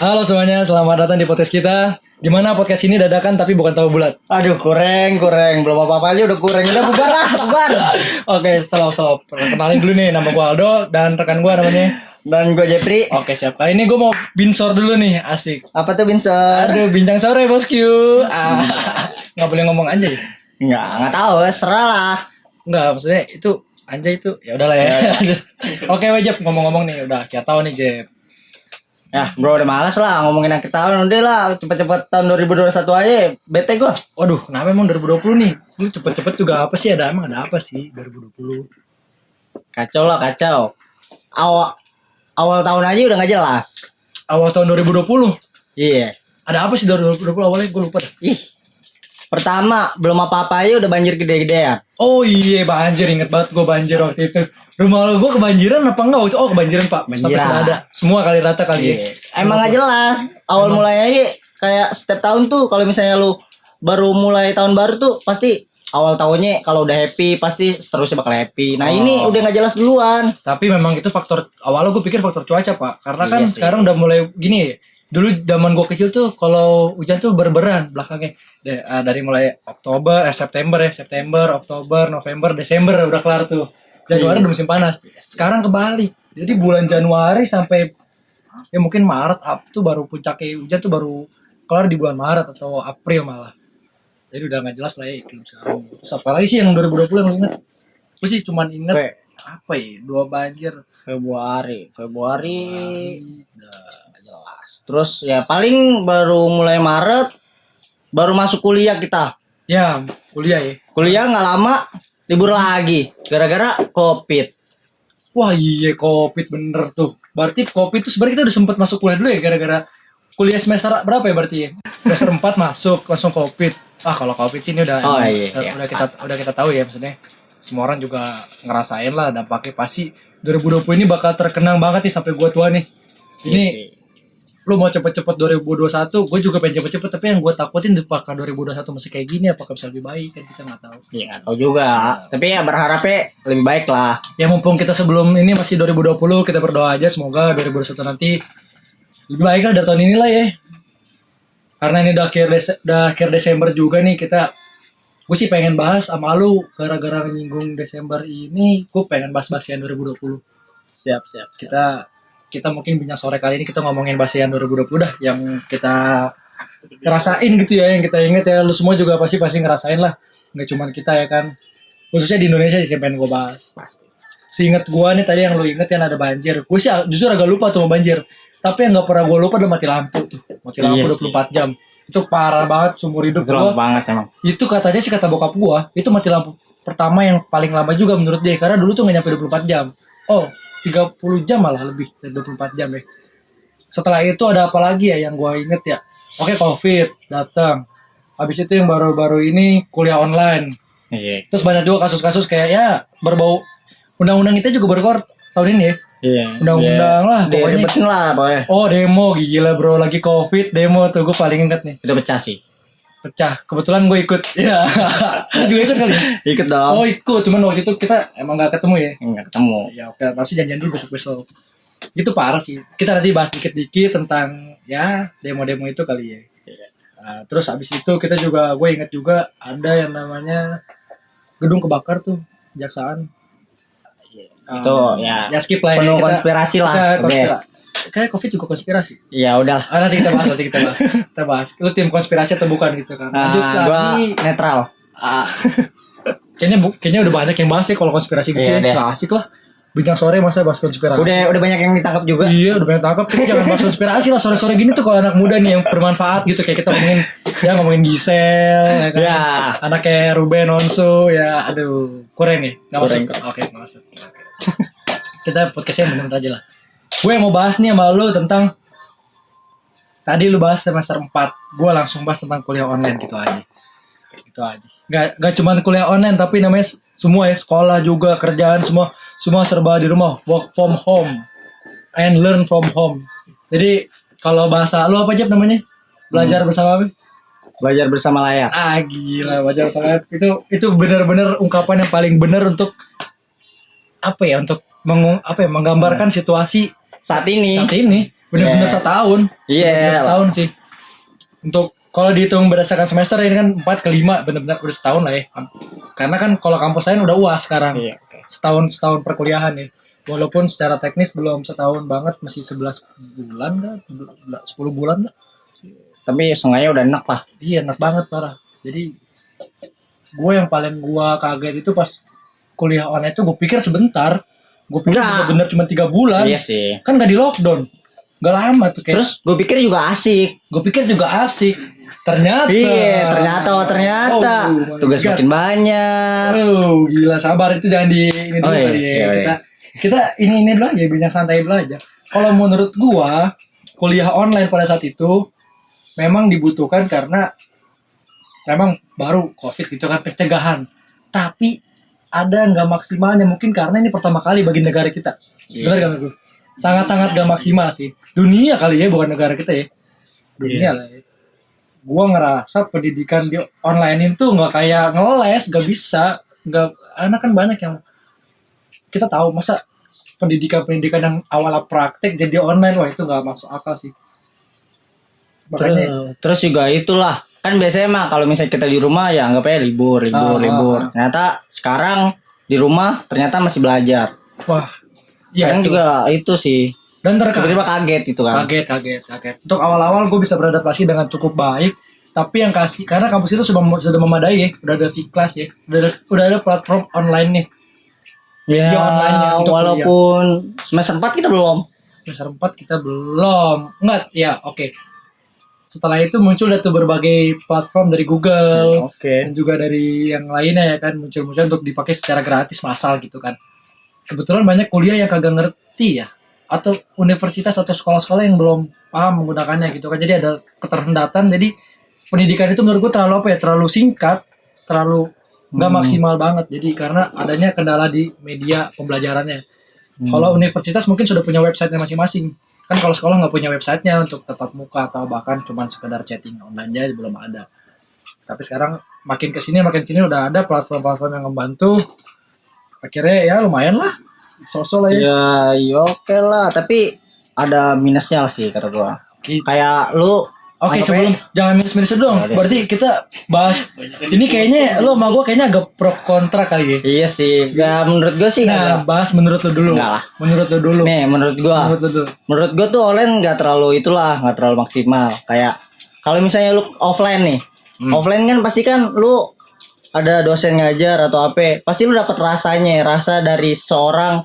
Halo semuanya, selamat datang di podcast kita. Dimana podcast ini dadakan tapi bukan tahu bulat. Aduh, kurang. Belum apa-apa aja udah kurang. Udah bubar lah, bubar. Oke, stop. Kenalin dulu nih, nama gue Aldo dan rekan gue namanya. Dan gue Jepri. Oke, siap. Kali ini gue mau binsor dulu nih, asik. Apa tuh Vincent? Aduh, bincang sore bosku. Nggak boleh ngomong anjay. Nggak tahu, serah lah. Nggak, maksudnya itu anjay itu. Ya udahlah ya. Oke, Jep, ngomong-ngomong nih, udah kita tahu nih Jep. Ya, bro udah malas lah ngomongin akhir tahun. Udah lah, cepet-cepet tahun 2021 aja. Bete gue. Waduh, kenapa emang 2020 nih? Lu cepet-cepet juga apa sih? Emang ada apa sih 2020? Kacau lah, kacau. Awal tahun aja udah nggak jelas. Awal tahun 2020? Iya. Ada apa sih 2020 awalnya? Gue lupa dah. Ih. Pertama, belum apa-apa aja udah banjir gede-gedean. Oh iya, banjir. Inget banget gue banjir waktu itu. Rumah gue kebanjiran apa enggak? Oh, kebanjiran Pak. Sampai Banjiran. ada. Semua kali rata kali ya. Emang nggak jelas. Awal mulai aja kayak setiap tahun tuh kalau misalnya lu baru mulai tahun baru tuh pasti awal tahunnya kalau udah happy pasti seterusnya bakal happy. Nah ini udah nggak jelas duluan. Tapi memang itu faktor awalnya gue pikir faktor cuaca Pak. Karena kan Iya sih. sekarang udah mulai gini. Dulu zaman gue kecil tuh kalau hujan tuh berberan belakangnya. Dari mulai September, Oktober, November, Desember udah kelar tuh. Januari udah musim panas. Sekarang kebalik. Jadi bulan Januari sampai ya mungkin Maret tuh baru puncaknya hujan tuh baru kelar di bulan Maret atau April malah. Jadi udah nggak jelas lah ya iklim sekarang. Terus apa lagi sih yang 2020 yang lu inget? Gue sih cuman inget apa ya? Dua banjir. Februari Udah. nggak jelas. Terus ya paling baru mulai Maret baru masuk kuliah kita. Ya kuliah ya. Kuliah nggak lama libur lagi gara-gara COVID. Wah iya COVID bener tuh. Berarti COVID tuh sebenarnya kita udah sempet masuk kuliah dulu ya gara-gara kuliah semester berapa ya berarti ya? Semester 4 masuk langsung COVID. Kalau COVID sih ini udah Iya. udah kita tahu ya maksudnya. Semua orang juga ngerasain lah dampaknya pasti 2020 ini bakal terkenang banget nih sampai gua tua nih. Ini lu mau cepet-cepet 2021, gue juga pengen cepet-cepet tapi yang gue takutin apakah 2021 masih kayak gini apakah bisa lebih baik kan kita nggak tahu. Iya nggak tahu juga. Tapi ya berharapnya lebih baik lah. Ya mumpung kita sebelum ini masih 2020 kita berdoa aja semoga 2021 nanti lebih baik lah dari tahun inilah ya. Karena ini udah akhir Desember juga nih gue sih pengen bahas sama lu gara-gara nyinggung Desember ini gue pengen bahas-bahas yang 2020. Siap. Kita mungkin bincang sore kali ini kita ngomongin bahasa yang 2020 dah yang kita ngerasain gitu ya, yang kita inget ya, lu semua juga pasti ngerasain lah, nggak cuman kita ya kan, khususnya di Indonesia sih pengen gue bahas. Pasti. Seinget gue nih tadi yang lu inget yang ada banjir, gue sih justru agak lupa tuh banjir, tapi yang nggak pernah gue lupa adalah mati lampu 24 jam, itu parah banget seumur hidup gue. Lama banget emang. Itu katanya sih kata bokap gue, itu mati lampu pertama yang paling lama juga menurut dia, karena dulu tuh nggak nyampe 24 jam. 30 jam malah lebih dari 24 jam ya. Setelah itu ada apa lagi ya yang gue inget ya? Oke, COVID datang. Habis itu yang baru-baru ini kuliah online. Iya. Terus banyak juga kasus-kasus kayak ya berbau undang-undang kita juga baru keluar tahun ini ya. Iya. Undang-undang lah pokoknya. Dibetin lah pokoknya. Oh, demo gila bro, lagi COVID demo tuh gue paling inget nih. Udah pecah sih. Pecah. Kebetulan gue ikut. Ya. Lu juga ikut kali? Ikut dong. Oh, ikut. Cuman waktu itu kita emang gak ketemu ya. Enggak ketemu. Ya oke, pasti janjian dulu besok-besok. Gitu parah sih. Kita nanti bahas dikit-dikit tentang ya demo-demo itu kali ya. Nah, terus abis itu kita juga, gue inget juga ada yang namanya gedung kebakar tuh, Kejaksaan. Itu ya skip lah penuh ya, konspirasi lah. Kayak COVID juga konspirasi. Ya udah. Nanti kita bahas. Lu tim konspirasi atau bukan gitu kan? Lanjut lagi. Gua netral. Kayaknya udah banyak yang bahas ya kalau konspirasi gitu ya. Nggak asik lah. Bintang sore masa bahas konspirasi. Udah banyak yang ditangkap juga. Iya, udah banyak tangkap. Tapi jangan bahas konspirasi lah sore-sore gini tuh kalau anak muda nih yang bermanfaat gitu kayak kita ngomongin Gisel, ya kan? Ya. Anak kayak Ruben Onsu, ya aduh, kurang nih. Enggak masuk. Oke, enggak masuk. Kita podcastnya bener-bener aja lah. Gue mau bahas nih sama lu tentang tadi lu bahas semester 4, gue langsung bahas tentang kuliah online gitu aja. Gitu aja. Gak cuma kuliah online tapi namanya semua ya, sekolah juga, kerjaan semua serba di rumah, work from home and learn from home. Jadi kalau bahasa lu apa aja namanya? Belajar bersama apa? Belajar bersama layar. Gila, belajar bersama layar. Itu benar-benar ungkapan yang paling benar untuk apa ya? Untuk menggambarkan situasi Saat ini bener-bener setahun. Iya. Bener-bener setahun sih. Untuk kalau dihitung berdasarkan semester ini kan 4 ke 5 bener-bener udah setahun lah ya. Karena kan kalau kampus lain udah UAS sekarang. Iya. Setahun perkuliahan nih. Walaupun secara teknis belum setahun banget, masih 11 bulan kan, 10 bulan lah. Tapi seenggaknya udah enak lah. Iya, enak banget parah. Jadi gue yang paling gue kaget itu pas kuliah online itu gue pikir sebentar. Gue pikir Enggak. bener-bener cuma 3 bulan. Iya sih. Kan gak di lockdown. Gak lama tuh kayak. Terus gue pikir juga asik. Gue pikir juga asik. Ternyata. Iya, ternyata. Oh, Tugas my God. makin banyak. Oh, gila, sabar itu jangan di ini dulu Oh, iya, tadi ya. iya, iya. Kita ini dulu aja, bincang santai dulu aja. Kalau menurut gua, kuliah online pada saat itu memang dibutuhkan karena memang baru COVID gitu kan, pencegahan. Tapi ada nggak maksimalnya mungkin karena ini pertama kali bagi negara kita. Iya. Benar gak gue? Sangat-sangat gak maksimal sih. Dunia kali ya, bukan negara kita ya. Dunia lah ya. Gua ngerasa pendidikan di online itu nggak kayak ngeles, nggak bisa, nggak, anak kan banyak yang kita tahu masa pendidikan yang awalnya praktek jadi online, wah itu nggak masuk akal sih. Makanya Terus juga itulah. Kan biasanya mah kalau misalnya kita di rumah ya anggapnya libur. Ternyata sekarang di rumah ternyata masih belajar. wah iya Kadang itu. juga itu sih. Dan Tiba-tiba kaget gitu kan. kaget. Untuk awal-awal gue bisa beradaptasi dengan cukup baik, tapi yang kasih karena kampus itu sudah memadai ya, udah ada V-Class ya, udah ada platform online nih. Ya, Media online-nya untuk walaupun semester 4 kita belum. Semester 4 kita belum. Enggak, ya oke. Setelah itu muncul tuh berbagai platform dari Google Oke. dan juga dari yang lainnya ya kan, muncul-muncul untuk dipakai secara gratis massal gitu kan. Kebetulan banyak kuliah yang kagak ngerti ya, atau universitas atau sekolah-sekolah yang belum paham menggunakannya gitu kan. Jadi ada keterhendatan. Jadi pendidikan itu menurut gue terlalu apa ya? Terlalu singkat, terlalu nggak maksimal banget. Jadi karena adanya kendala di media pembelajarannya. Kalau universitas mungkin sudah punya websitenya masing-masing. Kan kalau sekolah nggak punya websitenya untuk tatap muka atau bahkan cuma sekedar chatting online aja belum ada. Tapi sekarang makin kesini udah ada platform-platform yang membantu. Akhirnya ya lumayan lah, sosok lah ya. Ya, ya oke lah, tapi ada minusnya sih kata gua. Gitu. Kayak lu Oke, anggapnya- sebelum jangan minus-minus dong. Ya, Berarti kita bahas ini kayaknya lo sama gue kayaknya agak pro kontra kali ya. Iya sih, gak menurut gua sih Nah, nggak. bahas menurut lo dulu. Enggak lah. Menurut lo dulu. Nih, menurut gua Menurut lo dulu. tuh online nggak terlalu nggak terlalu maksimal. Kayak kalau misalnya lu offline nih, offline kan pasti kan lu ada dosen ngajar atau apa, pasti lu dapat rasa dari seorang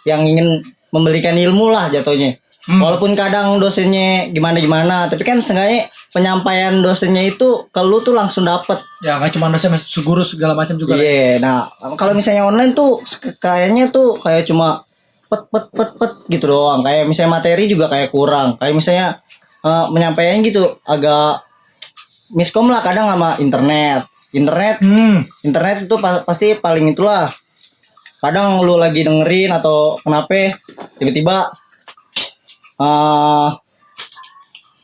yang ingin memberikan ilmu lah jatuhnya. Walaupun kadang dosennya gimana, tapi kan seenggaknya penyampaian dosennya itu ke lu tuh langsung dapet. Ya nggak cuma dosen, guru segala macam juga. Iya, nah kalau misalnya online tuh kayaknya tuh kayak cuma pet gitu doang. Kayak misalnya materi juga kayak kurang. Kayak misalnya menyampaikan gitu agak miskom lah kadang sama internet. Internet itu pasti paling itulah. Kadang lu lagi dengerin atau kenapa tiba-tiba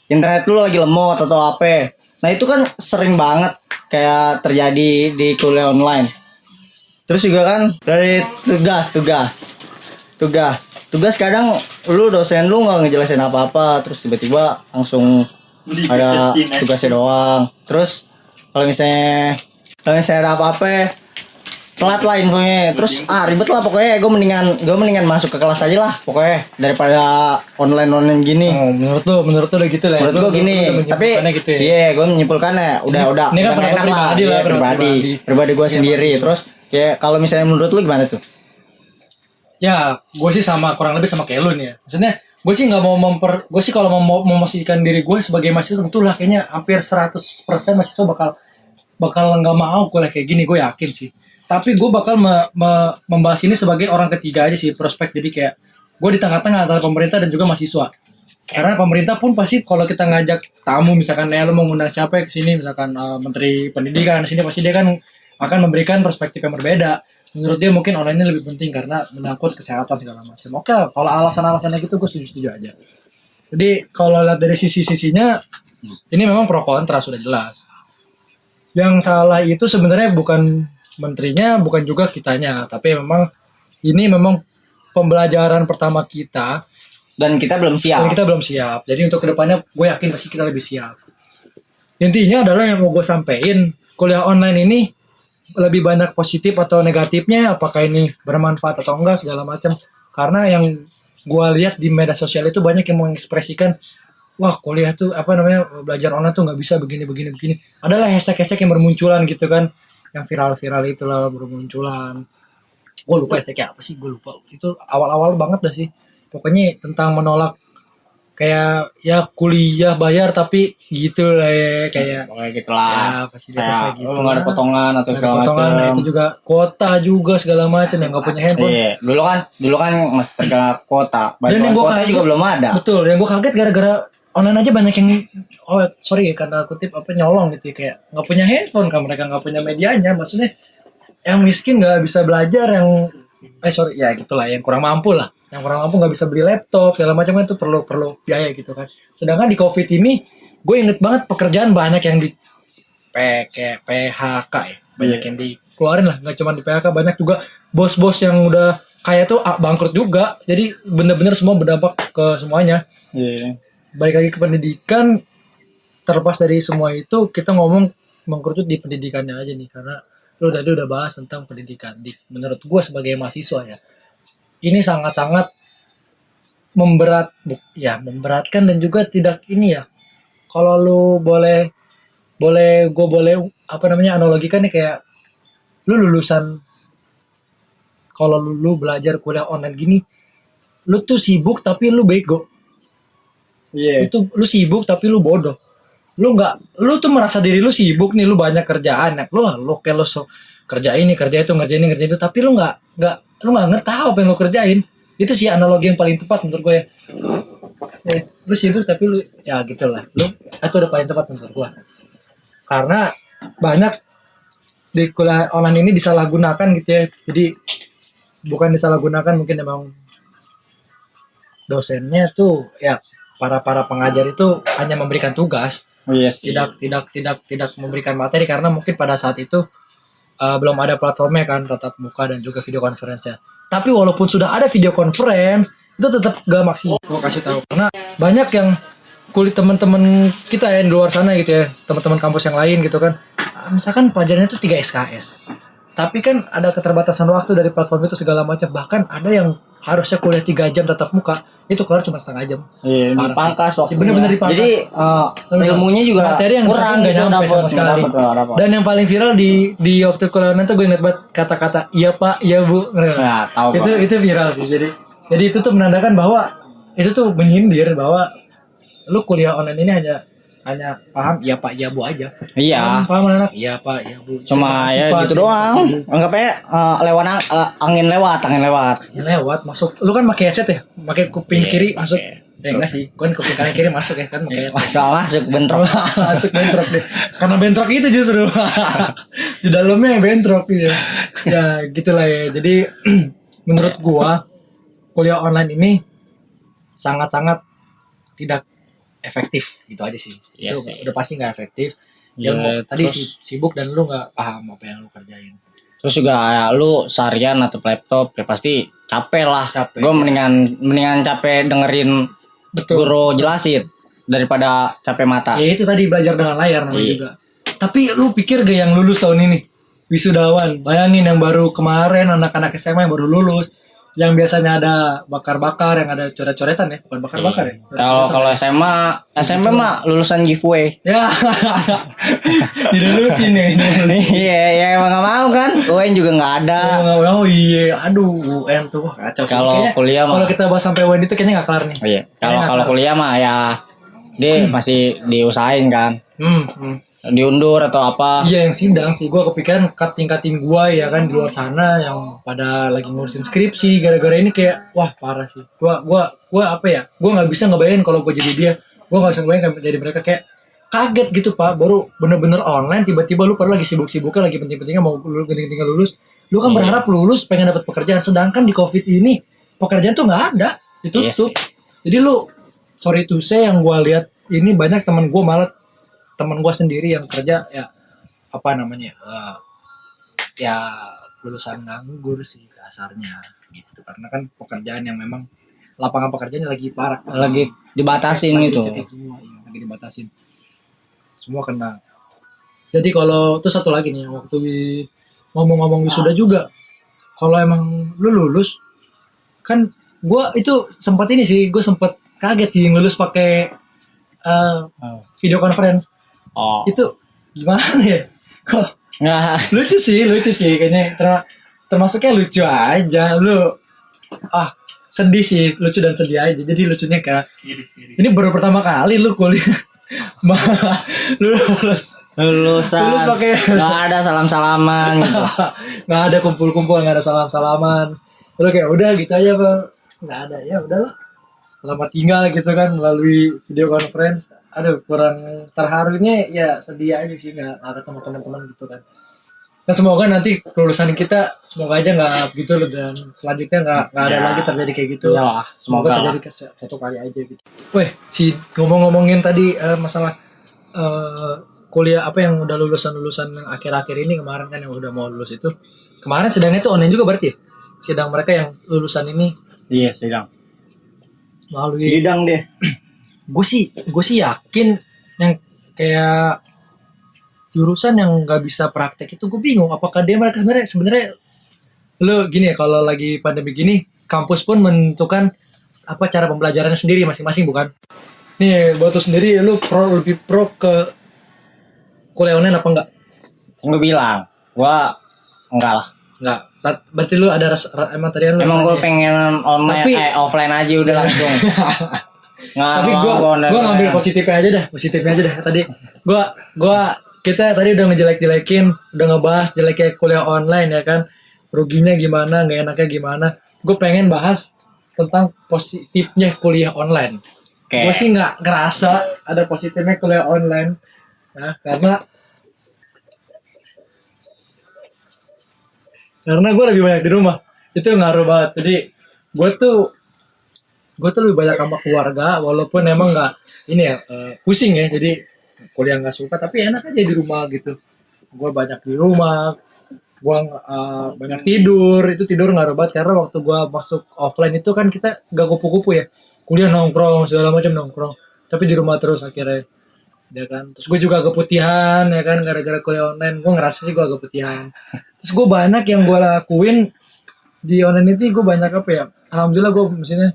internet lu lagi lemot atau apa. Nah itu kan sering banget kayak terjadi di kuliah online. Terus juga kan dari tugas kadang lu dosen lu nggak ngejelasin apa-apa, terus tiba-tiba langsung ada tugasnya doang. Terus kalau misalnya ada apa-apa telat lah infonya, terus ribet lah pokoknya. Gue mendingan masuk ke kelas aja lah pokoknya daripada online gini. Oh, menurut lo udah gitu lah. Menurut gue gini, tapi gitu ya. iya gue menyimpulkannya udah Ini kan nggak enak lah, pribadi lah, iya, pribadi gue sendiri. Terus ya kalau misalnya menurut lu gimana tuh? Ya, gue sih kurang lebih sama kayak lu nih ya. Maksudnya, gue sih nggak mau gue sih kalau mau memposisikan diri gue sebagai mahasiswa tentu lah kayaknya hampir 100% mahasiswa bakal nggak mau kuliah kayak gini, gue yakin sih. Tapi gue bakal membahas ini sebagai orang ketiga aja sih, prospek. Jadi kayak gue di tengah-tengah antara pemerintah dan juga mahasiswa. Karena pemerintah pun pasti kalau kita ngajak tamu, misalkan lu mau ngundang siapa ke sini, misalkan Menteri Pendidikan sini, pasti dia kan akan memberikan perspektif yang berbeda. Menurut dia mungkin online-nya lebih penting karena menyangkut kesehatan segala macam. Oke lah, kalau alasan-alasannya gitu gue setuju aja. Jadi kalau lihat dari sisi-sisinya, ini memang pro kontra sudah jelas. Yang salah itu sebenarnya bukan menterinya, bukan juga kitanya, tapi memang ini memang pembelajaran pertama kita Dan kita belum Dan siap. kita belum siap. Jadi untuk kedepannya gue yakin pasti kita lebih siap. Intinya adalah yang mau gue sampein, kuliah online ini lebih banyak positif atau negatifnya, apakah ini bermanfaat atau enggak segala macam. Karena yang gue lihat di media sosial itu banyak yang mengekspresikan, wah kuliah tuh apa namanya, belajar online tuh nggak bisa begini begini begini. Adalah hashtag-hashtag yang bermunculan gitu kan, yang viral-viral itulah bermunculan. Gue lupa hashtagnya apa sih, gue lupa. Itu awal-awal banget dah sih. Pokoknya tentang menolak kayak ya kuliah bayar tapi gitu lah ya, kayak Pokoknya ya gitulah. fasilitasnya Kayak gitu lu nggak ada lah. potongan atau Nggak ada segala potongan, nah macam. itu juga kuota juga segala macam yang nggak punya handphone. Iya, dulu kan masih tergantung kuota. Dan yang Bantuan gue kuota kaget juga belum ada. betul, yang gue kaget gara-gara online aja banyak yang sorry karena kutip apa nyolong gitu ya, kayak nggak punya handphone kan, mereka nggak punya medianya, maksudnya yang miskin nggak bisa belajar, yang sorry ya gitulah, yang kurang mampu lah, yang kurang mampu nggak bisa beli laptop segala macam kan, itu perlu perlu biaya gitu kan. Sedangkan di covid ini gue inget banget pekerjaan banyak yang di kayak PHK ya, banyak yang dikeluarin lah, nggak cuma di PHK, banyak juga bos-bos yang udah kayak tuh bangkrut juga. Jadi bener-bener semua berdampak ke semuanya. Iya. Balik lagi ke pendidikan, terlepas dari semua itu kita ngomong mengkerucut di pendidikannya aja nih, karena lu tadi udah bahas tentang pendidikan. Menurut gue sebagai mahasiswa ya, ini sangat-sangat memberatkan dan juga tidak ini ya. Kalau lu boleh gue boleh apa namanya analogikan nih, kayak lu lulusan, kalau lu belajar kuliah online gini, lu tuh sibuk tapi lu bego. Iya. Lu sibuk tapi lu bodoh. Lu tuh merasa diri lu sibuk nih, lu banyak kerjaan ya. Lu kayak lu so, kerja ini, kerja itu, ngerjain itu, tapi lu nggak ngerti apa yang lu kerjain. Itu sih analogi yang paling tepat menurut gue ya. Lu sibuk tapi lu ya gitulah. Itu udah paling tepat menurut gue. Karena banyak di kuliah online ini disalahgunakan gitu ya. Jadi bukan disalahgunakan, mungkin emang dosennya tuh ya, para pengajar itu hanya memberikan tugas, Iya sih. tidak memberikan materi, karena mungkin pada saat itu belum ada platformnya kan, tatap muka dan juga video conference-nya. Tapi walaupun sudah ada video conference, itu tetap gak maksimal. Gue kasih tahu karena banyak yang kulit teman-teman kita ya di luar sana gitu ya, teman-teman kampus yang lain gitu kan. Misalkan pelajarannya itu 3 SKS. Tapi kan ada keterbatasan waktu dari platform itu segala macam. Bahkan ada yang harusnya kuliah 3 jam tatap muka, itu keluar cuma setengah jam. Iya, Parah dipangkas sih. waktunya. Bener-bener dipangkas. Jadi ilmunya juga materi yang kurang nggak gitu, nyampe sama sekali. dapet. Dan yang paling viral di waktu kuliah itu gue ingat banget kata-kata iya pak, iya bu. Nah, tahu Itu viral sih. Jadi itu tuh menandakan bahwa itu tuh menyindir bahwa lu kuliah online ini hanya paham iya pak, iya bu aja. Iya. Paham anak? Iya pak, iya bu. Cuma Terima kasih, ya Pak. gitu Terima doang. kasih, Bu. Anggapnya angin lewat. Ya, lewat masuk. Lu kan pakai headset ya? Pakai kuping Iya, kiri pakai. masuk. Enggak sih, kan kuping kanan kiri masuk ya kan pakai headset. Masuk bentrok. Masuk bentrok deh. Karena bentrok itu justru. Di dalamnya bentrok ya. Ya gitulah ya. Jadi menurut gua kuliah online ini sangat-sangat tidak efektif, gitu aja sih. Iya Itu sih. udah pasti nggak efektif. Iya, Yang tadi terus- sibuk dan lu nggak paham apa yang lu kerjain. Terus juga ya, lu seharian atau laptop ya pasti capek lah. Capek, Gue ya. mendingan capek dengerin Betul. guru jelasin daripada capek mata. Ya itu tadi belajar dengan layar namanya Iya. juga. Tapi lu pikir gak yang lulus tahun ini? Wisudawan, bayangin yang baru kemarin anak-anak SMA yang baru lulus, yang biasanya ada bakar-bakar, yang ada coret-coretan ya, bukan bakar-bakar ya. Kalau SMA mah lulusan giveaway. Ya, dilulusin ya ini. Iya, ya emang gak mau kan. UN juga nggak ada. Oh iya, aduh UN tuh wah, kacau sih. Kalau Kayaknya kuliah mah- kalau kita bahas sampai UN itu kayaknya nggak kelar nih. Iya. Kalau Enak, kalau Kak. kuliah mah ya dia masih diusahain kan. Hmm. Diundur atau apa. Iya yang sidang sih, gue kepikiran kating-kating gue ya kan di luar sana yang pada lagi ngurusin skripsi gara-gara ini, kayak wah parah sih. Gue apa ya? Gue nggak bisa ngebayangin kalau gue jadi dia. Gue nggak bisa ngebayangin jadi mereka, kayak kaget gitu pak. Baru bener-bener online tiba-tiba lu pada lagi sibuk-sibuknya, lagi penting-pentingnya mau lu genting-genting lulus. Lu kan berharap lulus pengen dapat pekerjaan, sedangkan di COVID ini pekerjaan tuh nggak ada, ditutup. Jadi lu sorry to say, yang gue lihat ini banyak teman gue, malah teman gue sendiri yang kerja ya apa namanya ya lulusan nganggur sih kasarnya gitu, karena kan pekerjaan yang memang lapangan pekerjaannya lagi parah, Lagi dibatasin lagi gitu. dicekik semua, iya, lagi dibatasin. Semua kena. Jadi kalau itu satu lagi nih waktu ngomong-ngomong wisuda juga. Kalau emang lu lulus kan gua itu sempat ini sih, gue sempat kaget sih lulus pakai video conference. Oh. Itu gimana ya? Kok Nggak. lucu sih kayaknya termasuknya lucu aja lu sedih sih, lucu dan sedih aja. Jadi lucunya kayak ini baru pertama kali lu kuliah malah lu lulus pakai nggak ada salam-salaman gitu. nggak ada kumpul-kumpul, nggak ada salam-salaman, lu kayak udah gitu aja Pak, nggak ada, ya udahlah selamat tinggal gitu kan melalui video conference. Aduh, kurang terharunya ya, sedih aja sih nggak ketemu teman-teman gitu kan. Dan semoga nanti kelulusan kita semoga aja nggak gitu loh, dan selanjutnya nggak ada lagi terjadi kayak gitu. Ya, Semoga terjadi satu kali aja gitu. Weh, si ngomongin tadi masalah kuliah apa yang udah lulusan yang akhir-akhir ini kemarin kan, yang udah mau lulus itu kemarin sidangnya tuh online juga berarti ya? Sidang mereka yang lulusan ini. Iya, sidang. Melalui Sidang deh. gue sih yakin yang kayak jurusan yang nggak bisa praktek itu, gue bingung apakah mereka sebenarnya lo gini ya, kalau lagi pandemi gini kampus pun menentukan apa cara pembelajarannya sendiri masing-masing, bukan? Nih buat lo sendiri, lo lebih pro ke kuliah online apa enggak? Gue bilang, gue enggak lah. Enggak. Berarti lu ada emang tadi lu emang gue pengen online, tapi, offline aja udah langsung. Nggak, tapi gue ngambil positifnya aja dah. Tadi kita tadi udah ngejelek-jelekin, udah ngebahas jeleknya kuliah online ya kan, ruginya gimana, nggak enaknya gimana. Gue pengen bahas tentang positifnya kuliah online. Okay. Gue sih nggak ngerasa ada positifnya kuliah online, nah, karena gue lebih banyak di rumah, itu ngaruh banget. Jadi gue tuh lebih banyak sama keluarga, walaupun emang nggak ini ya pusing ya, jadi kuliah nggak suka, tapi enak aja di rumah gitu. Gue banyak di rumah, gue banyak tidur, itu tidur ngaruh banget karena waktu gue masuk offline itu kan kita gak kupu-kupu ya, kuliah nongkrong segala macam nongkrong, tapi di rumah terus akhirnya ya kan. Terus gue juga keputihan ya kan gara-gara kuliah online, gue ngerasa sih gue agak keputihan. Terus gue banyak yang gue lakuin di online itu, gue banyak apa ya, alhamdulillah gue misalnya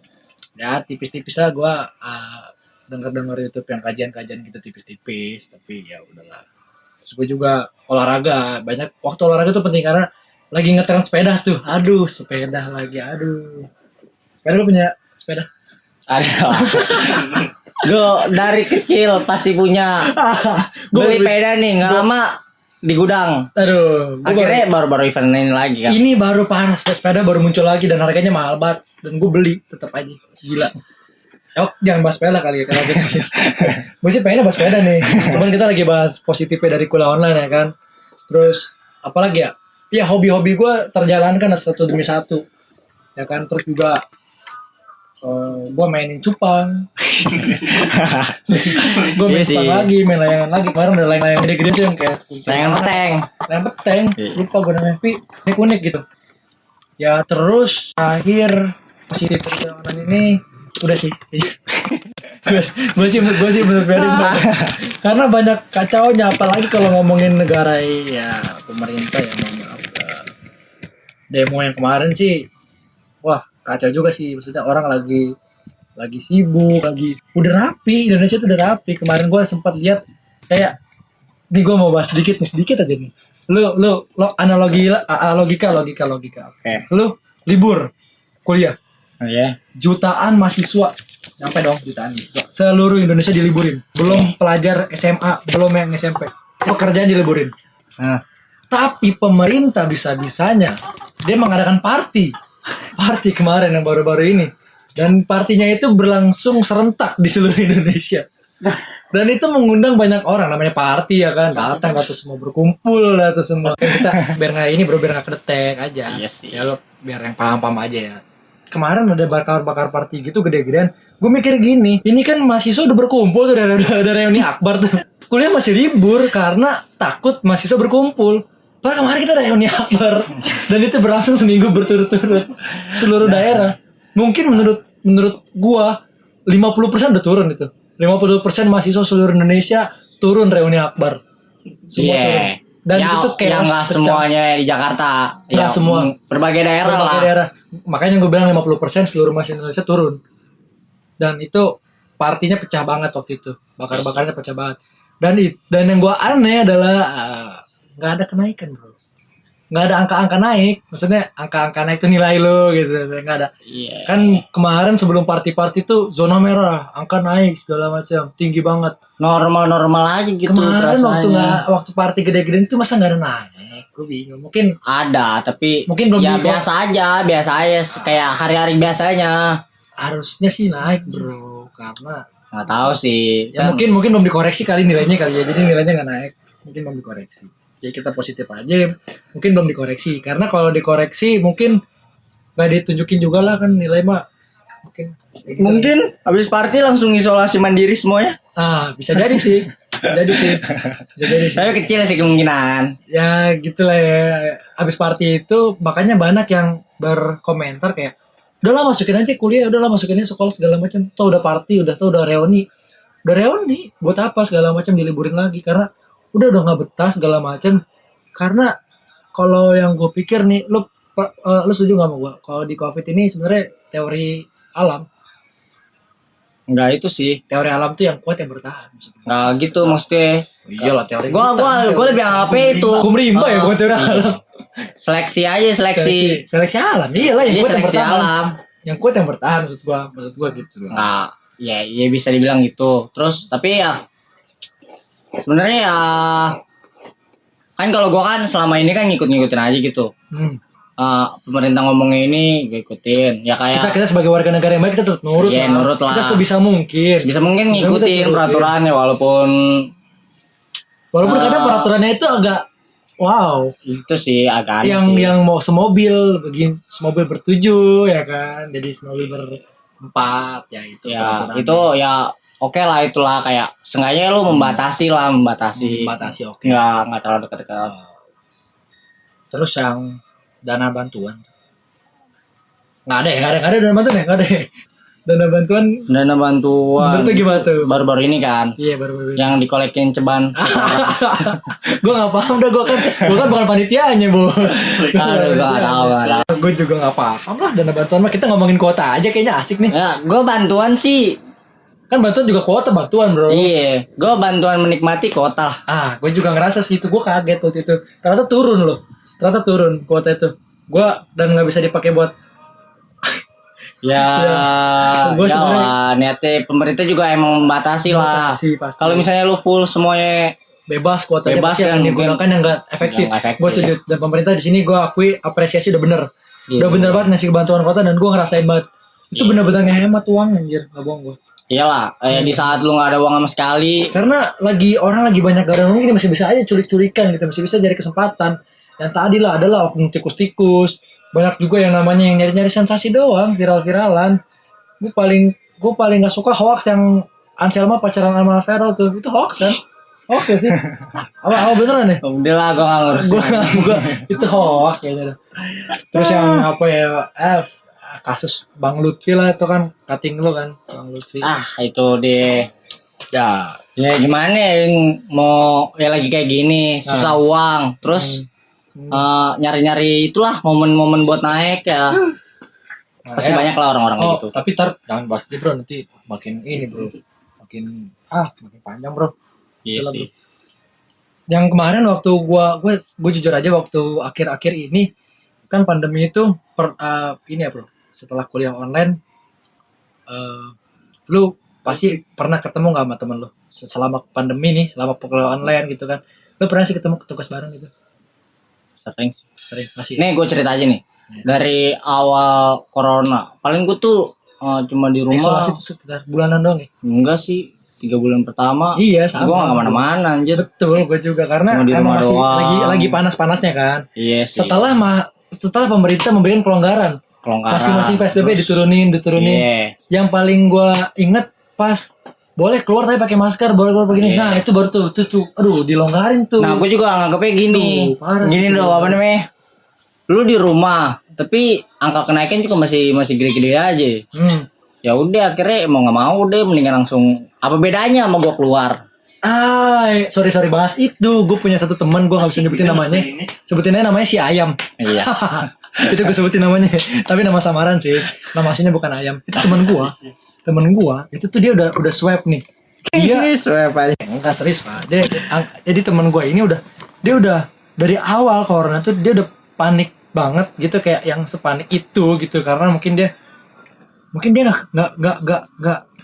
ya tipis-tipis lah gue denger YouTube yang kajian gitu tipis-tipis, tapi ya udahlah. Terus gue juga olahraga, banyak waktu olahraga tuh penting karena lagi ngetren sepeda tuh, sepeda lagi, sepeda. Lu punya sepeda? Ada. Gue dari kecil pasti punya. Beli sepeda nih, nggak lama di gudang. Aduh, akhirnya baru event ini lagi kan. Ini baru parah, sepeda baru muncul lagi dan harganya mahal banget, dan gue beli tetap aja, gila. Jangan bahas sepeda kali ya kalau gitu. Gue sih pengennya bahas sepeda nih, cuman kita lagi bahas positifnya dari kuliah online ya kan. Terus apalagi ya? Ya hobi-hobi gue terjalankan satu demi satu ya kan. Terus juga gue mainin cupang. Gue main cupang lagi, main layangan lagi. Kemarin ada layangan gede-gede tuh yang kayak layangan peteng. Lupa gue namanya, tapi unik gitu. Ya terus akhir positif dari online ini udah sih. gue sih menurut karena banyak kacaunya, apalagi kalau ngomongin negara ya pemerintah ya, mohon maaf, demo yang kemarin sih wah kacau juga sih. Maksudnya orang lagi sibuk, udah rapi, Indonesia tuh udah rapi. Kemarin gue sempat lihat kayak, nih gue mau bahas sedikit aja nih. Lu logika. Okay. Lu libur kuliah. Oh, yeah. Jutaan mahasiswa, sampai dong jutaan mahasiswa seluruh Indonesia diliburin. Belum pelajar SMA, belum yang SMP, pekerjaan diliburin. Tapi pemerintah bisa-bisanya dia mengadakan party kemarin yang baru-baru ini, dan partinya itu berlangsung serentak di seluruh Indonesia. Dan itu mengundang banyak orang, namanya party ya kan, datang atau semua berkumpul atau semua. Kita biar nggak kedetek aja. Yes, ya lo biar yang paham aja ya. Kemarin ada bakar party gitu gede-gedean. Gue mikir gini, ini kan mahasiswa udah berkumpul tuh, ada reuni akbar tuh. Kuliah masih libur karena takut mahasiswa berkumpul. Padahal kemarin kita reuni akbar dan itu berlangsung seminggu berturut-turut seluruh daerah. Mungkin menurut menurut gua 50% udah turun itu. 50% mahasiswa seluruh Indonesia turun reuni akbar. Semua turun. Dan ya, itu chaos yang nggak pecah. semuanya di Jakarta. Nggak semua. Berbagai daerah Berbagai lah. daerah. Makanya gue bilang 50% seluruh mahasiswa Indonesia turun. Dan itu partinya pecah banget waktu itu. Bakar-bakarnya pecah banget. Dan yang gue aneh adalah nggak ada kenaikan bro. Nggak ada angka-angka naik. Maksudnya angka-angka naik itu nilai lo gitu. Nggak ada. Iya. Kan kemarin sebelum party-party tuh zona merah. Angka naik segala macam. Tinggi banget. Normal-normal aja gitu. Kemarin rasanya. waktu party gede-gede itu masa nggak ada naik. Gue bingung. Mungkin Ada, tapi Mungkin belum ya di- biasa aja kayak hari-hari biasanya. harusnya sih naik bro. Karena Nggak tahu sih. ya Kan mungkin belum dikoreksi kali nilainya kali ya. Jadi nilainya nggak naik. Mungkin belum dikoreksi. Jadi kita positif aja. Mungkin belum dikoreksi. Karena kalau dikoreksi mungkin nggak ditunjukin juga lah kan nilai mah. Mungkin. kayak gitu. mungkin habis party langsung isolasi mandiri semuanya. Bisa jadi sih. Jadi sih. Bisa jadi sih. Tapi kecil sih kemungkinan. Ya gitulah ya. Habis party itu makanya banyak yang berkomentar kayak udahlah masukin aja kuliah, udahlah masukin aja sekolah segala macam. Tuh udah party, udah reuni. Udah reuni buat apa segala macam diliburin lagi karena udah nggak betah segala macam. Karena kalau yang gue pikir nih, lu setuju nggak sama gue? Kalau di COVID ini sebenarnya teori alam. Enggak itu sih. Teori alam tuh yang kuat yang bertahan. Maksudnya. Enggak gitu maksudnya. Iyalah teori. Gua lebih anggap itu. Hukum rimba ya bukan teori alam. Seleksi aja, seleksi. Seleksi alam. Iyalah yang Jadi kuat yang seleksi bertahan. alam. Yang kuat yang bertahan maksud gua gitu. Enggak, ya bisa dibilang gitu. Terus tapi ya sebenarnya ya kan kalau gua kan selama ini kan ngikut-ngikutin aja gitu. Pemerintah ngomongnya ini gue ikutin. Ya kayak Kita sebagai warga negara yang baik kita tetap nurut. Iya, nurut lah. Kita sebisa mungkin. bisa mungkin ngikutin peraturannya walaupun Kadang peraturannya itu agak wow. itu sih agak aneh Yang sih. yang mau semobil bertujuh ya kan. Jadi semobil berempat ya itu. Ya peraturannya. itu ya oke lah itulah kayak sengaja lu membatasi Membatasi oke. nggak terlalu dekat-dekat. Terus yang dana bantuan nggak ada dana bantuan ya nggak ada dana bantuan. Dana bantuan Menurut lu gimana tuh? baru-baru ini kan Iya baru yang dikolekin ceban. gue nggak paham dah gue kan bukan panitianya bos. Aduh, gak tahu. Gue juga nggak paham lah dana bantuan mah kita ngomongin kuota aja kayaknya asik nih. Ya, gue bantuan sih. Kan bantuan juga kuota bantuan bro. Iya, gue bantuan menikmati kota lah. Gue juga ngerasa sih itu gue kaget waktu itu. Ternyata turun kuota itu. Gue dan nggak bisa dipakai buat. Ya, Gua ya sebenarnya- lah, niatnya pemerintah juga emang membatasi lah. Pasti. Kalau misalnya lu full semuanya, bebas kuotanya Bebas pasti kan, akan digunakan yang nggak efektif. Yang nggak efektif. Gue setuju dan pemerintah di sini gue akui apresiasi udah bener. Iya. Udah bener banget ngasih bantuan kuota dan gue ngerasain banget. Itu Iya. bener-bener ngehemat uang anjir, nggak bohong gue. iyalah, di saat lu nggak ada uang sama sekali, Karena orang lagi banyak gak ada uang ini masih bisa aja culik-culikan gitu, masih bisa cari kesempatan. Yang tadi lah adalah oknum tikus-tikus. Banyak juga yang namanya yang nyari-nyari sensasi doang, viral-viralan. Gue paling gak suka hoax yang Anselma pacaran sama Feral tuh. Itu hoax kan? Hoax ya sih? Apa beneran ya? udah lah gue nggak ngurus. Gue itu hoax kayaknya. Terus yang apa ya? Kasus Bang Lutfi lah itu kan cutting lu kan, Bang Lutfi. Itu deh. Ya. Ya gimana ya mau ya lagi kayak gini susah uang terus nyari-nyari itulah momen-momen buat naik ya pasti banyak lah orang-orang kayak gitu. Tapi jangan bahas dia bro, nanti makin ini bro, makin panjang bro. Iya Itulah, sih. bro. Yang kemarin waktu gue jujur aja waktu akhir-akhir ini kan pandemi itu ini ya bro, setelah kuliah online, lu pasti pernah ketemu nggak sama temen lu selama pandemi nih, selama kuliah online gitu kan? Lu pernah sih ketemu tugas bareng gitu? Sering masih. Nih gue cerita aja nih. Dari awal corona, paling gue tuh cuma di rumah. Isolasi itu sekitar bulanan doang ya? Enggak sih, 3 bulan pertama. Iya sama. Gue gak kemana-mana anjir. Betul, gue juga karena Cuma di emang rumah masih doang. lagi panas-panasnya kan. Iya sih. Setelah pemerintah memberikan kelonggaran, Kelonggaran. masing-masing PSBB Terus, diturunin. Iya. Yang paling gue inget pas boleh keluar tapi pakai masker, boleh keluar begini. Iya. Nah itu baru tuh, aduh dilonggarin tuh. Nah gue juga nganggepnya gini. Duh, parah Gini sih. loh apa namanya. Lu di rumah, tapi angka kenaikan juga masih gede-gede aja. Ya udah akhirnya mau nggak mau deh mendingan langsung apa bedanya sama gua keluar. Sorry bahas itu. Gue punya satu teman, gue nggak bisa nyebutin namanya. Sebutin aja namanya si Ayam. Iya. Itu gue sebutin namanya. Tapi nama samaran sih. Nama aslinya bukan Ayam. Itu teman gue. Temen gue itu tuh dia udah swab nih. Dia swab aja. enggak serius pak. Jadi teman gue ini dia udah dari awal corona tuh dia udah panik banget gitu, kayak yang sepanik itu gitu, karena mungkin dia nggak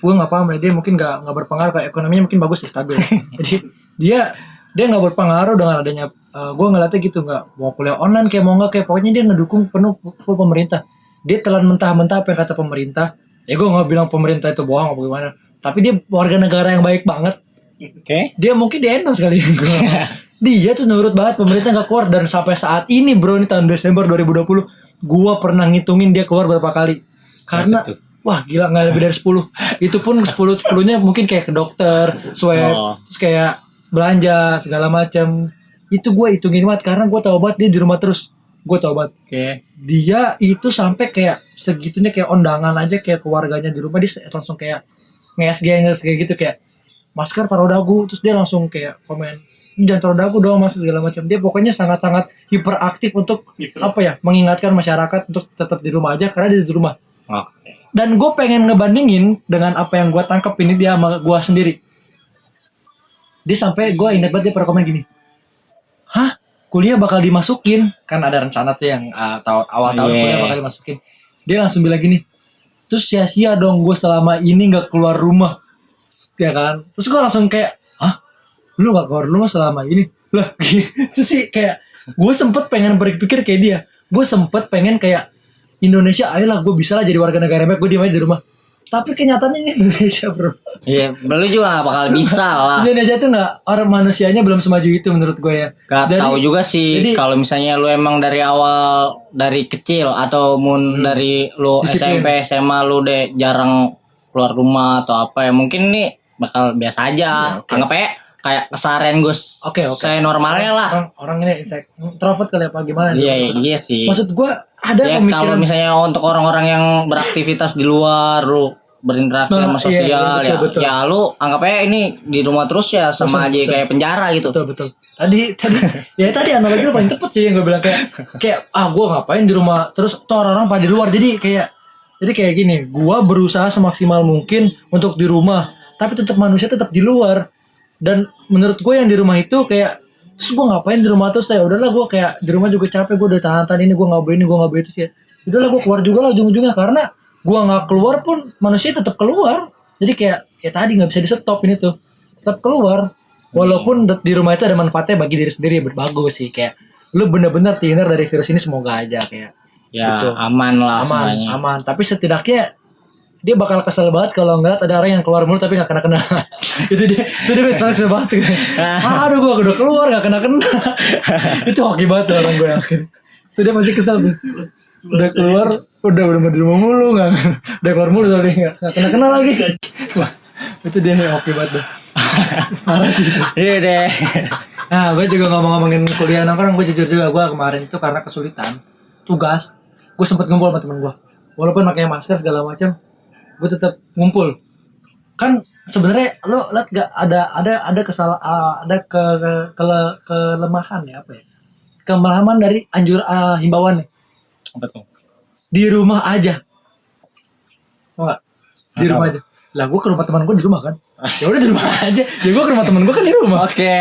gue nggak paham ya, dia mungkin nggak berpengaruh, kayak ekonominya mungkin bagus ya, stabil. Jadi dia nggak berpengaruh dengan adanya gue ngeliatnya gitu, nggak mau kuliah online kayak mau nggak kayak, pokoknya dia ngedukung penuh full pemerintah. Dia telan mentah-mentah apa yang kata pemerintah. Ya gue nggak bilang pemerintah itu bohong apa gimana, tapi dia warga negara yang baik banget. Oke. Dia mungkin di endorse kali. Dia tuh nurut banget, pemerintah nggak keluar, dan sampai saat ini bro, ini tahun Desember 2020, gue pernah ngitungin dia keluar berapa kali. Karena wah gila, nggak lebih dari 10. Itu pun 10-10-nya mungkin kayak ke dokter, swab, terus kayak belanja segala macam. Itu gue hitungin banget karena gue tahu banget dia di rumah terus. Gue tahu banget. Dia itu sampai kayak segitunya, kayak undangan aja kayak keluarganya di rumah dia langsung kayak nge-SG gitu, kayak masker taruh dagu, terus dia langsung kayak komen, jangan taruh dagu dong mas, segala macam. Dia pokoknya sangat-sangat hiperaktif untuk apa ya, mengingatkan masyarakat untuk tetap di rumah aja karena dia di rumah. Dan gue pengen ngebandingin dengan apa yang gue tangkep ini dia sama gue sendiri. Dia sampai, gue ingat banget dia pernah komen gini, hah, kuliah bakal dimasukin, kan ada rencana tuh yang awal tahun kuliah bakal dimasukin. Dia langsung bilang gini, terus sia-sia dong gue selama ini nggak keluar rumah, ya kan? Terus gue langsung kayak, hah, lu nggak keluar rumah selama ini lah? Gitu sih, kayak gue sempet pengen berpikir kayak dia. Gue sempet pengen kayak Indonesia, ayolah gue bisa lah jadi warga negara baik, gue diem aja di rumah. Tapi kenyataannya ini Indonesia bro. Iya, lu juga gak bakal bisa lah. Indonesia tuh nggak, orang manusianya belum semaju itu menurut gue ya. Gak tahu juga sih, kalau misalnya lu emang dari awal, dari kecil atau dari lu disiplin. SMP, SMA lu deh jarang keluar rumah atau apa ya, mungkin nih bakal biasa aja. Anggap aja kayak keseharian Gus. Oke. Saya normalnya lah. Orang ini introvert kali apa gimana? Iya sih. Maksud gue ada ya, pemikiran. kalau misalnya untuk orang-orang yang beraktivitas di luar, lu berinteraksi sama sosial, betul. Ya lu anggap aja ini di rumah terus ya, sama aja kayak penjara gitu. Betul. Tadi tadi analogi lu paling tepat sih yang gue bilang, kayak gue ngapain di rumah terus, tuh orang-orang pada di luar, jadi kayak gini, gue berusaha semaksimal mungkin untuk di rumah, tapi tetap manusia tetap di luar. Dan menurut gue yang di rumah itu kayak, terus gue ngapain di rumah terus, ya udahlah gue kayak di rumah juga capek, gue udah tahan ini, gue nggak boleh itu ya, udahlah gue keluar juga lah ujung-ujungnya, karena gue nggak keluar pun manusia tetap keluar. Jadi kayak tadi nggak bisa di stop ini tuh, tetap keluar. Walaupun di rumah itu ada manfaatnya bagi diri sendiri, berbagus sih, kayak lu bener-bener terhindar dari virus ini, semoga aja kayak ya gitu. aman lah, aman. Tapi setidaknya dia bakal kesel banget kalau ngeliat ada orang yang keluar mulu tapi nggak kena. itu dia kesel banget. Aduh, gue udah keluar nggak kena. Itu hoki banget tuh orang gue yakin. Itu dia masih kesel tuh. Udah keluar, udah di rumah mulu, nggak udah keluar mulu tapi nggak kena lagi. Wah, itu dia hoki banget tuh. Parah sih. Iya deh. Nah, gue juga ngomongin kuliah nongkrong, gue jujur juga, gue kemarin itu karena kesulitan tugas, gue sempet ngumpul sama temen gue. Walaupun pakai masker segala macam, gue tetap ngumpul. Kan sebenarnya lo lihat gak ada kelemahan ya, apa ya, kelemahan dari himbauan nih. Apa tuh? Di rumah aja. Oh enggak? Di rumah aja. Lah gue ke rumah teman gue di rumah kan. Ya udah di rumah aja. Ya gue ke rumah teman gue kan di rumah. Oke.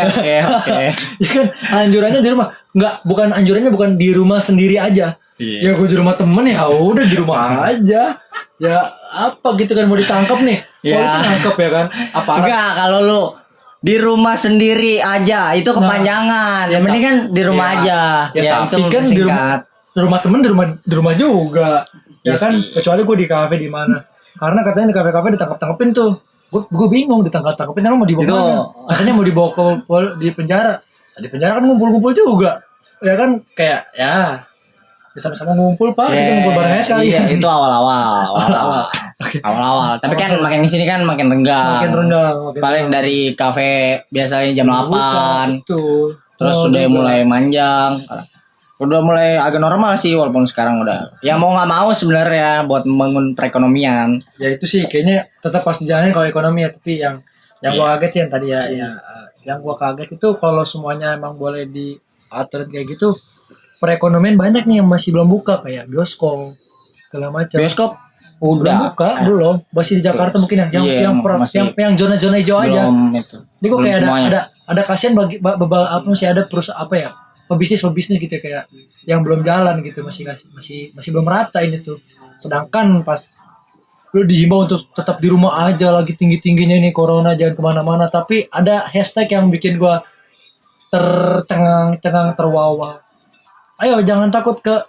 Ya kan anjurannya di rumah. Anjurannya bukan di rumah sendiri aja. Ya gue di rumah temen, ya udah di rumah aja. Ya apa gitu kan, mau ditangkap nih. Polisi nangkep ya kan. Enggak, kalau lu di rumah sendiri aja itu kepanjangan. Yang penting kan di rumah aja. Ya tapi kan di rumah temen di rumah juga. Ya kan, kecuali gue di kafe di mana. Karena katanya di kafe-kafe ditangkap-tangkepin tuh. Gue bingung ditangkap-tangkepin, karena mau dibawa mana? Katanya mau dibawa di penjara. Di penjara kan ngumpul-ngumpul juga. Ya kan, kayak ya sama-sama ngumpul pak, kita ngumpul bareng aja sekali. Iya, itu awal-awal. Awal-awal. Tapi kan makin kesini kan makin renggang. Paling dari kafe biasanya jam 8. Betul. Terus sudah mulai manjang. Udah mulai agak normal sih walaupun sekarang udah. Ya mau nggak mau sebenarnya buat membangun perekonomian. Ya itu sih kayaknya tetap pas dijalanin kalau ekonomi ya, tapi yang gua kaget sih yang tadi ya, yang gua kaget itu kalau semuanya emang boleh diatur kayak gitu, perekonomian banyak nih yang masih belum buka kayak bioskop segala macam. Bioskop Belum udah buka, belum. Masih di Jakarta mungkin Iya, yang zona-zona hijau aja. belum itu. Ini kok Belum kayak semuanya. ada kasihan bagi apa masih ada perusahaan apa ya? Pebisnis gitu ya, kayak yang belum jalan gitu, masih belum rata ini tuh. Sedangkan pas lu dihimbau untuk tetap di rumah aja, lagi tinggi-tingginya ini corona, jangan kemana-mana, tapi ada hashtag yang bikin gua tercengang-cengang, terwawa. Ayo jangan takut ke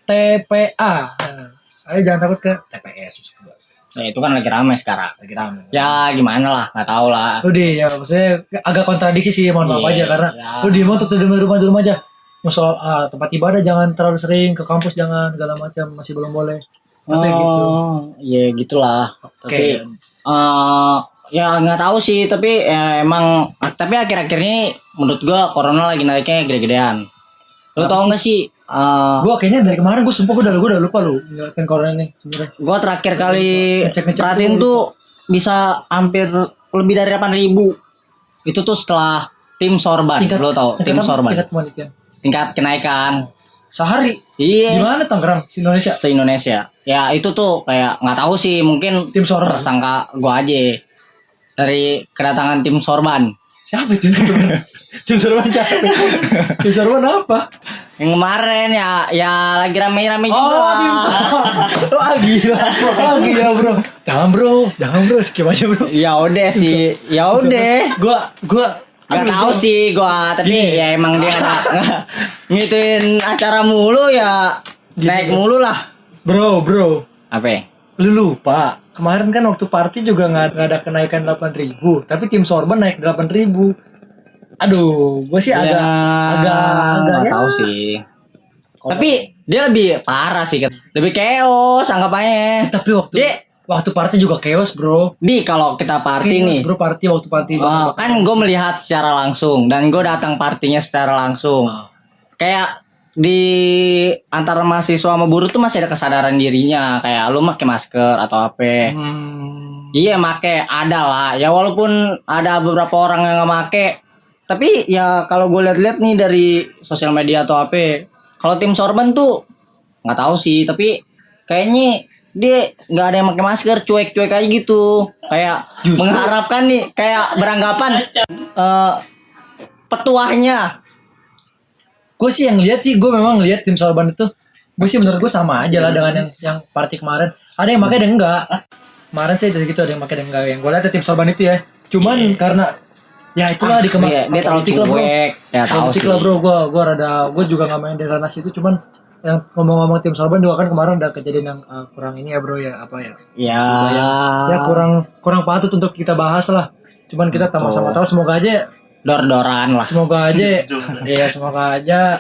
TPA. Nah, ayo jangan takut ke TPS. Nah, itu kan lagi ramai sekarang. Lagi rame. Ya gimana lah, nggak tahu lah. Udah ya, maksudnya agak kontradiksi sih, mohon maaf aja, karena lu di rumah tuh di rumah aja. Soal tempat ibadah jangan terlalu sering, ke kampus jangan, segala macam masih belum boleh. Tapi gitu. Ya gitulah. Oke. Tapi ya nggak tahu sih, tapi emang tapi akhir-akhir ini menurut gua corona lagi naiknya gede-gedean. Lu tau nggak sih? Gua kayaknya dari kemarin gua udah lupa lu ngeliatin corona ini sebenarnya. Gua terakhir kali Ngecek perhatiin dulu. tuh bisa hampir lebih dari 8.000. Itu tuh setelah tim sorban. Lo tau tim sorban? Tingkat kenaikan Sehari. iya Di mana Tangerang? Indonesia. se-Indonesia. Ya itu tuh kayak nggak tahu sih, mungkin Tim sorban. tersangka gua aja dari kedatangan tim sorban. Siapa tim sorban? Tim sorban siapa? Tim sorban apa? Yang kemarin ya lagi rame-rame juga. Oh, tim sorban. Oh, gila bro. Jangan bro, skip aja bro. Ya udah sih, ya udah. Gua Gak tahu sih gua, tapi Gini. ya emang dia ngituin acara mulu ya, naik mulu lah. Bro. Apa? Lu lupa. Kemarin kan waktu party juga nggak ada kenaikan 8.000, tapi tim sorban naik 8.000. Aduh, gue sih agak nggak ya. tahu sih. Tapi dia lebih parah sih, lebih chaos anggapannya. Tapi Dia waktu party juga chaos, bro. kalau kita party Chaos, nih, bro, waktu party. kan gue melihat secara langsung dan gue datang partinya secara langsung. Kayak di antara mahasiswa sama buruh tuh masih ada kesadaran dirinya, kayak lu pakai masker atau apa. Iya make, ada lah. Ya walaupun ada beberapa orang yang nggak make, tapi ya kalau gue lihat-lihat nih dari sosial media atau apa, kalau tim sorban tuh nggak tahu sih, tapi kayaknya dia nggak ada yang pakai masker, cuek-cuek aja gitu, kayak mengharapkan nih, kayak beranggapan petuahnya. Gue sih yang lihat sih, gue memang lihat tim sorban itu, gue sih menurut gue sama aja lah dengan yang party kemarin. Ada yang pakai, ada yang enggak. Kemarin sih dari gitu ada yang pakai, ada yang enggak. Yang gue lihat tim sorban itu ya, cuman karena ya itulah dikemas. Dia terlalu politik lah, bro. cuek, ya tahu Politik sih. lah bro, gue juga nggak main di ranah situ, cuman yang ngomong-ngomong tim sorban juga kan kemarin ada kejadian yang kurang ini ya bro ya, apa ya? Ya, Ya kurang patut untuk kita bahas lah. Cuman kita sama-sama tahu, semoga aja dor-doran lah, semoga aja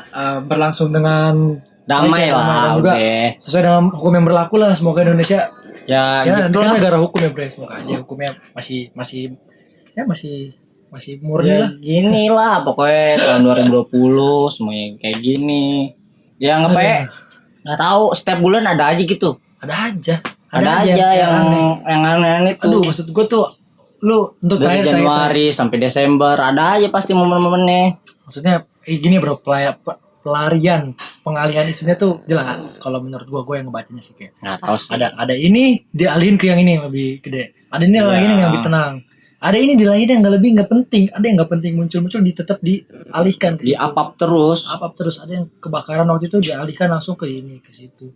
berlangsung dengan damai baik ya, lah, dan juga udah. sesuai dengan hukum yang berlaku lah. Semoga Indonesia Ya ya gitu kan lah. negara hukum ya bro. Semoga aja hukumnya masih murni Ya lah. gini lah pokoknya tahun 2020 semuanya kayak gini. Ya nggak tahu, setiap bulan ada aja gitu. Ada Ada aja yang aneh-aneh itu. Aduh, maksud gue tuh lu untuk Dari terakhir Januari sampai Desember ada aja pasti momen-momennya. maksudnya gini bro, pelarian pengalihan isunya tuh jelas. Kalau menurut gue yang ngebacanya sih kayak Nggak tahu sih. ada ini dialihin ke yang ini yang lebih gede, ada ini Ya. lagi yang lebih tenang, ada ini dialihin yang nggak penting, ada yang nggak penting muncul tetap dialihkan ke Di situ. apap terus. Terus ada yang kebakaran waktu itu dialihkan langsung ke ini ke situ.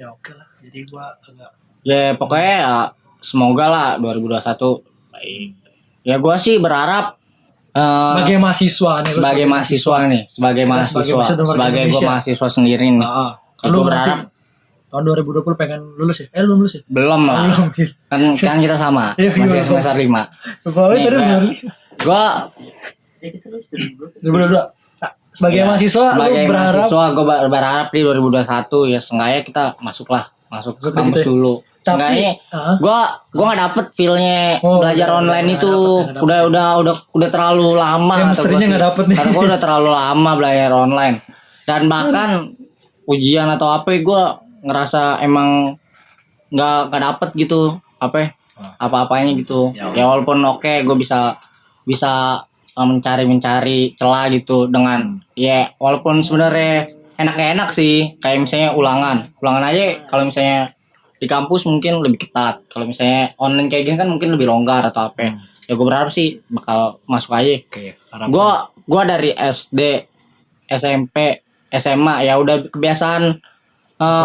Ya oke lah, jadi gue agak Ya pokoknya ya, semoga lah 2021 baik. Ya gua sih berharap sebagai mahasiswa nih, lu sebagai mahasiswa nih, sebagai gua mahasiswa sendiri nih. Kalau Gua berharap tahun 2020 pengen lulus ya? Belum lulus ya? belum lah. Belum. Kan kita sama, Iya, masih gimana? semester 5. Bawah Nih, tadi bener. Gua 2022. Nah, sebagai ya, mahasiswa sebagai lu berharap mahasiswa gua berharap di 2021 ya seenggaknya kita masuk ke kampus gitu ya. dulu. Tapi Seenggaknya gua nggak dapet feel-nya Oh, belajar iya, online nggak itu. dapet, Udah terlalu lama. Chemistry-nya nggak dapet nih. Kata gua udah terlalu lama belajar online. Dan bahkan ujian atau apa gue ngerasa emang nggak dapet gitu apa-apanya gitu. Ya walaupun oke gue bisa mencari celah gitu dengan ya walaupun sebenarnya enak sih kayak misalnya ulangan aja kalau misalnya di kampus mungkin lebih ketat, kalau misalnya online kayak gini kan mungkin lebih longgar atau apa. Ya gue berharap sih bakal masuk aja. Gue dari SD, SMP, SMA ya udah kebiasaan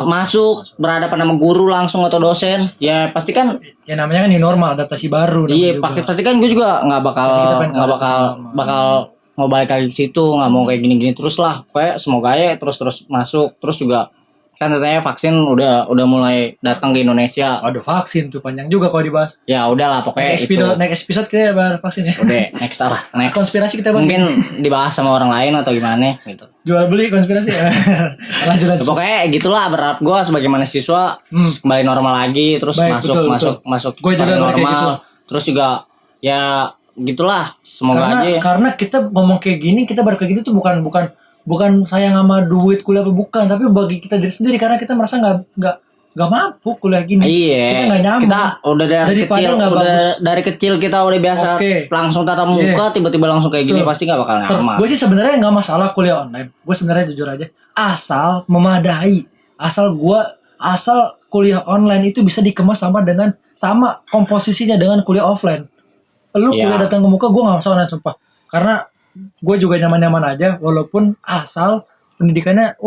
masuk berhadapan sama guru langsung atau dosen. Ya pasti kan ya namanya kan new normal, adaptasi baru. Iya, pasti kan gue juga nggak bakal mau balik lagi ke situ, nggak mau kayak gini-gini terus lah. Kayak semoga ya terus masuk, terus juga kan katanya vaksin udah mulai datang ke Indonesia. Aduh, vaksin tuh panjang juga kalau dibahas. Ya udahlah pokoknya next episode kita bahas vaksin ya. Udah next. Konspirasi kita bahas. Mungkin dibahas sama orang lain atau gimana gitu. Jual beli konspirasi ya. lanjut. Pokoknya gitulah berharap gue sebagai mahasiswa kembali normal lagi, terus masuk gue juga normal. gitu. Terus juga ya gitulah. Semoga aja. Karena kita ngomong kayak gini, kita baru kayak gitu tuh bukan sayang sama duit kuliah apa bukan, tapi bagi kita diri sendiri karena kita merasa nggak mampu kuliah gini. Iya. Kita nggak nyaman. Kita udah dari kecil kita udah biasa langsung tatap muka, tiba-tiba langsung kayak gini pasti nggak bakal nyaman. Gue sih sebenarnya nggak masalah kuliah online. Gue sebenarnya jujur aja, asal memadai, asal kuliah online itu bisa dikemas sama komposisinya dengan kuliah offline. Lu kuliah datang ke muka, gue nggak masalah sumpah. Karena gue juga nyaman-nyaman aja, walaupun asal pendidikannya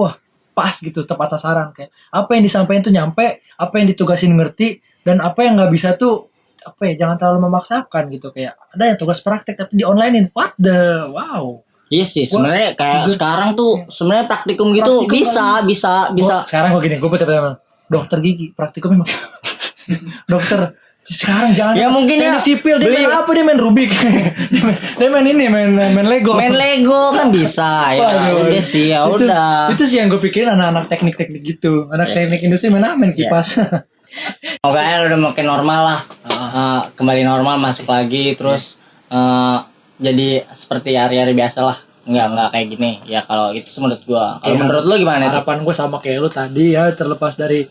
pas gitu, tepat sasaran. Kayak apa yang disampaikan tuh nyampe, apa yang ditugasin ngerti, dan apa yang nggak bisa tuh jangan terlalu memaksakan gitu. Kayak ada yang tugas praktek tapi di onlinein, wow. Iya sih, sebenarnya kayak sekarang tuh sebenarnya praktikum gitu bisa. Sekarang gue betul-betul dokter gigi praktikum memang dokter. Sekarang jangan ya mungkin ya sipil dia main apa, dia main Rubik. dia main Lego kan bisa ya. Udah sih ya udah. Itu sih yang gue pikirin anak-anak teknik gitu. Teknik industri main kipas. Semoga udah makin normal lah. Kembali normal, masuk lagi terus jadi seperti hari-hari biasa lah. Enggak kayak gini. Ya kalau itu menurut gua. Kalau menurut lu gimana? Harapan gua sama kayak lu tadi ya, terlepas tadi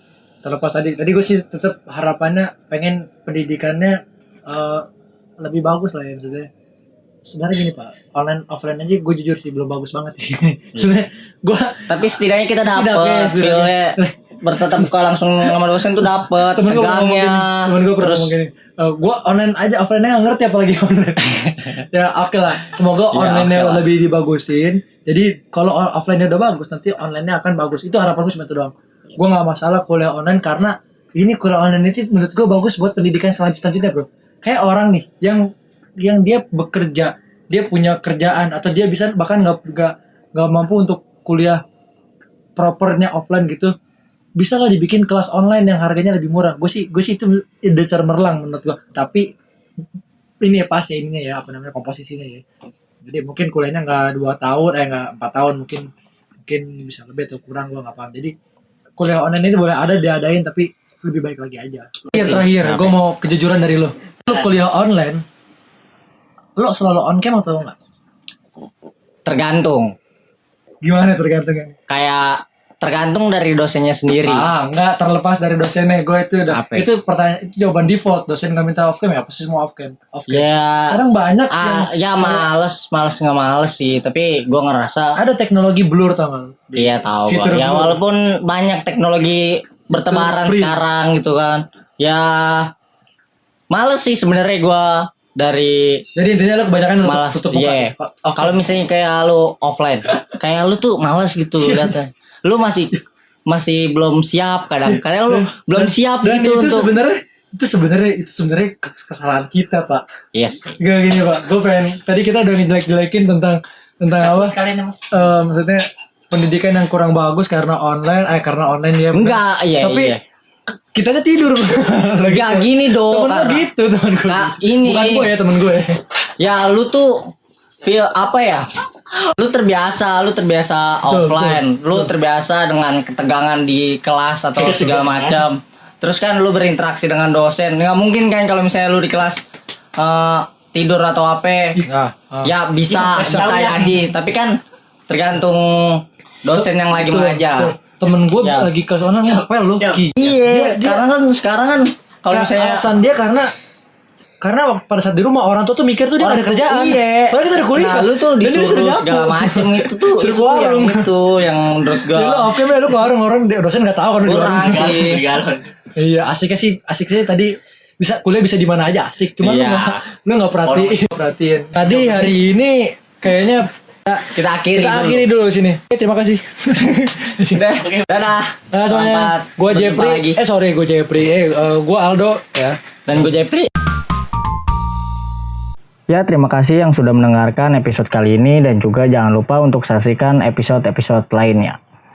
gue sih tetap harapannya pengen pendidikannya lebih bagus lah ya, maksudnya. Sebenarnya gini Pak, online offline aja gue jujur sih belum bagus banget. Sebenarnya gue tapi setidaknya kita dapet feelnya bertatap muka langsung sama dosen tuh dapet tegangnya. Temen gue pernah ngomong gini, gue online aja, offline-nya gak ngerti apalagi online. Ya oke lah, semoga online-nya lebih dibagusin. Jadi kalau offline-nya udah bagus, nanti online-nya akan bagus. Itu harapan gue cuma itu doang. Gue gak masalah kuliah online karena ini kuliah online itu menurut gue bagus buat pendidikan selanjutnya bro. Kayak orang nih yang dia bekerja, dia punya kerjaan atau dia bisa bahkan gak mampu untuk kuliah propernya offline gitu, bisa lah dibikin kelas online yang harganya lebih murah. Gue sih itu ide cemerlang menurut gue. Tapi ini ya pas ya ininya ya komposisinya ya. Jadi mungkin kuliahnya nggak 2 tahun, nggak 4 tahun, mungkin bisa lebih atau kurang, gue nggak paham. Jadi kuliah online itu boleh diadain tapi lebih baik lagi aja. Terakhir, gue mau kejujuran dari lo. Lo kuliah online, lo selalu on cam atau enggak? Tergantung. Gimana tergantung? Kayak tergantung dari dosennya sendiri. Enggak terlepas dari dosennya. Gue itu udah itu pertanyaan, itu jawaban default. Dosen nggak minta off cam ya? Pasti semua off cam. Ya. Sekarang banyak yang males nggak males sih. Tapi gue ngerasa ada teknologi blur tau gak? Iya tahu. Ya blur. Walaupun banyak teknologi bertebaran sekarang gitu kan. Ya males sih sebenarnya gue dari. Jadi intinya lo kebanyakan malas. Tutup muka. Yeah. Kalau misalnya kayak lo offline, kayak lo tuh males gitu lihatnya. Lu masih belum siap, kadang-kadang lu belum siap dan gitu itu untuk itu sebenarnya kesalahan kita Pak. Yes. Gak gini Pak, gue pengen tadi kita udah ngejelek-jelekin tentang apa? Maksudnya pendidikan yang kurang bagus karena online ya. Enggak, iya. Tapi kitanya tidur. Enggak gini dong. Temen gue gitu, temen gue. Nah, ini bukan gue ya, temen gue. Ya lu tuh feel apa ya? Lu terbiasa offline. Lu terbiasa dengan ketegangan di kelas atau segala macam. Terus kan lu berinteraksi dengan dosen. Nggak mungkin kan kalau misalnya lu di kelas tidur atau apa. Ya bisa jadi. Tapi kan tergantung dosen yang lagi mengajar. Temen gue Ya. lagi ke sana ngepel lu. Iya, karena kan sekarang kan kalau misalnya alasan dia karena pada saat di rumah orang tua tuh mikir tuh dia nggak ada kerjaan. Iya. Padahal kita ada kuliah. Nah, lu tuh Dan dia disuruh nyapu. segala macem itu tuh. Suruh itu ke warung. yang itu yang menurut gua Ya lu oke be lu ke warung orang dosen nggak tahu kan lu di warung. kurang sih. Iya asik sih tadi bisa kuliah bisa di mana aja asik. Cuman Iya. lu nggak perhatiin. Tadi hari ini kayaknya Kita akhiri dulu sini. Terima kasih. Udah, dadah. Nah, semuanya. Gue Jeffrey. Gue Jeffrey. Gue Aldo ya. Dan gue Jeffrey. Ya, terima kasih yang sudah mendengarkan episode kali ini dan juga jangan lupa untuk saksikan episode-episode lainnya.